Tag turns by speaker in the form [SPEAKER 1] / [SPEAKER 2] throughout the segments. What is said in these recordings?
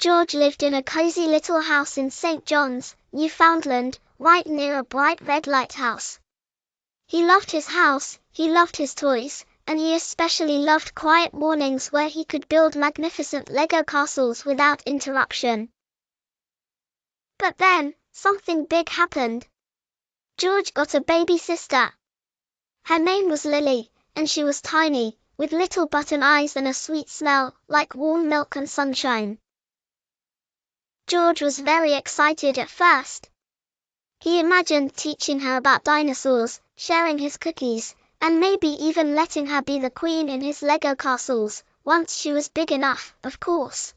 [SPEAKER 1] George lived in a cozy little house in St. John's, Newfoundland, right near a bright red lighthouse. He loved his house, he loved his toys, and he especially loved quiet mornings where he could build magnificent Lego castles without interruption. But then, something big happened. George got a baby sister. Her name was Lily, and she was tiny, with little button eyes and a sweet smell, like warm milk and sunshine. George was very excited at first. He imagined teaching her about dinosaurs, sharing his cookies, and maybe even letting her be the queen in his Lego castles, once she was big enough, of course.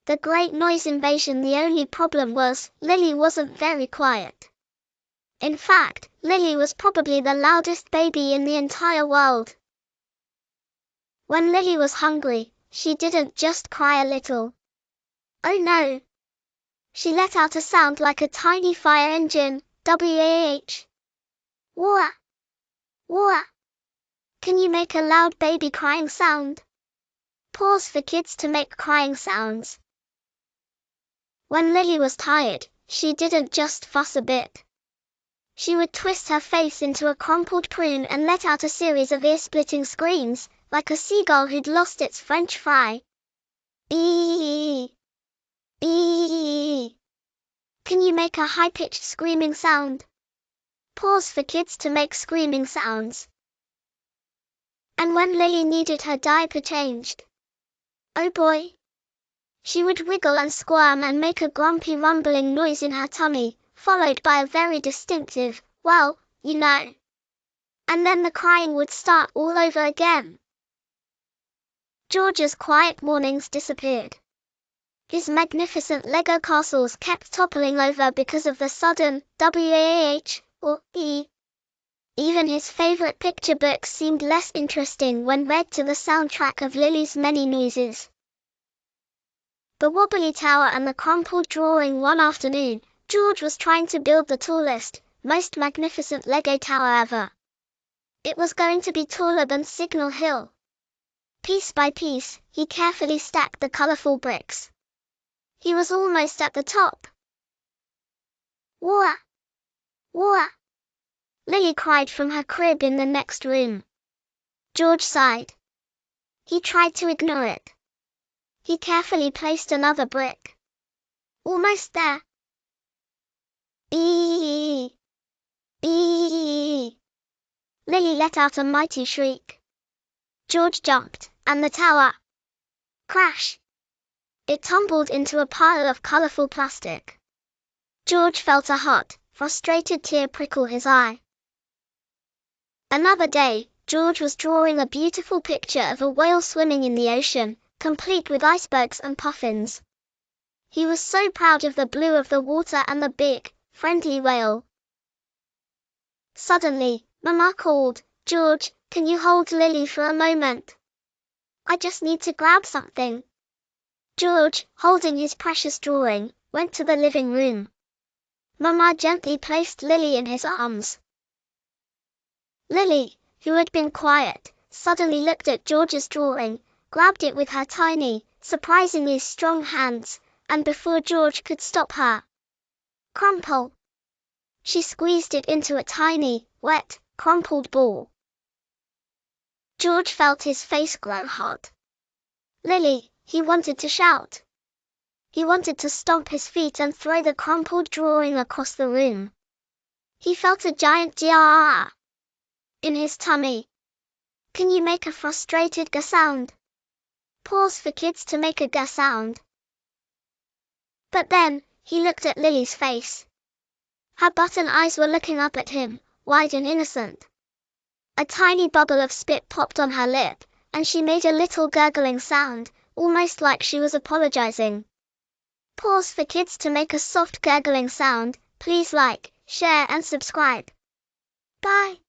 [SPEAKER 1] The great noise invasion. The only problem was, Lily wasn't very quiet. In fact, Lily was probably the loudest baby in the entire world. When Lily was hungry, she didn't just cry a little. Oh no! She let out a sound like a tiny fire engine, wah! Wah! Wah! Can you make a loud baby crying sound? Pause for kids to make crying sounds. When Lily was tired, she didn't just fuss a bit. She would twist her face into a crumpled prune and let out a series of ear-splitting screams, like a seagull who'd lost its French fry. Eee! Eee! Can you make a high-pitched screaming sound? Pause for kids to make screaming sounds. And when Lily needed her diaper changed, oh boy! She would wiggle and squirm and make a grumpy rumbling noise in her tummy, followed by a very distinctive, well, you know. And then the crying would start all over again. George's quiet mornings disappeared. His magnificent Lego castles kept toppling over because of the sudden wah or e. Even his favorite picture books seemed less interesting when read to the soundtrack of Lily's many noises. The wobbly tower and the crumpled drawing. One afternoon, George was trying to build the tallest, most magnificent Lego tower ever. It was going to be taller than Signal Hill. Piece by piece, he carefully stacked the colorful bricks. He was almost at the top. Wah! Wah! Lily cried from her crib in the next room. George sighed. He tried to ignore it. He carefully placed another brick. Almost there. Eee! Eee! Lily let out a mighty shriek. George jumped, and the tower. Crash! It tumbled into a pile of colorful plastic. George felt a hot, frustrated tear prickle his eye. Another day, George was drawing a beautiful picture of a whale swimming in the ocean, complete with icebergs and puffins. He was so proud of the blue of the water and the big, friendly whale. Suddenly, Mama called, "George, can you hold Lily for a moment? I just need to grab something." George, holding his precious drawing, went to the living room. Mama gently placed Lily in his arms. Lily, who had been quiet, suddenly looked at George's drawing, grabbed it with her tiny, surprisingly strong hands, and before George could stop her, crumple! She squeezed it into a tiny, wet, crumpled ball. George felt his face grow hot. Lily, he wanted to shout. He wanted to stomp his feet and throw the crumpled drawing across the room. He felt a giant jar in his tummy. Can you make a frustrated ga sound? Pause for kids to make a ga sound. But then, he looked at Lily's face. Her button eyes were looking up at him, wide and innocent. A tiny bubble of spit popped on her lip, and she made a little gurgling sound, almost like she was apologizing. Pause for kids to make a soft gurgling sound. Please like, share and subscribe. Bye.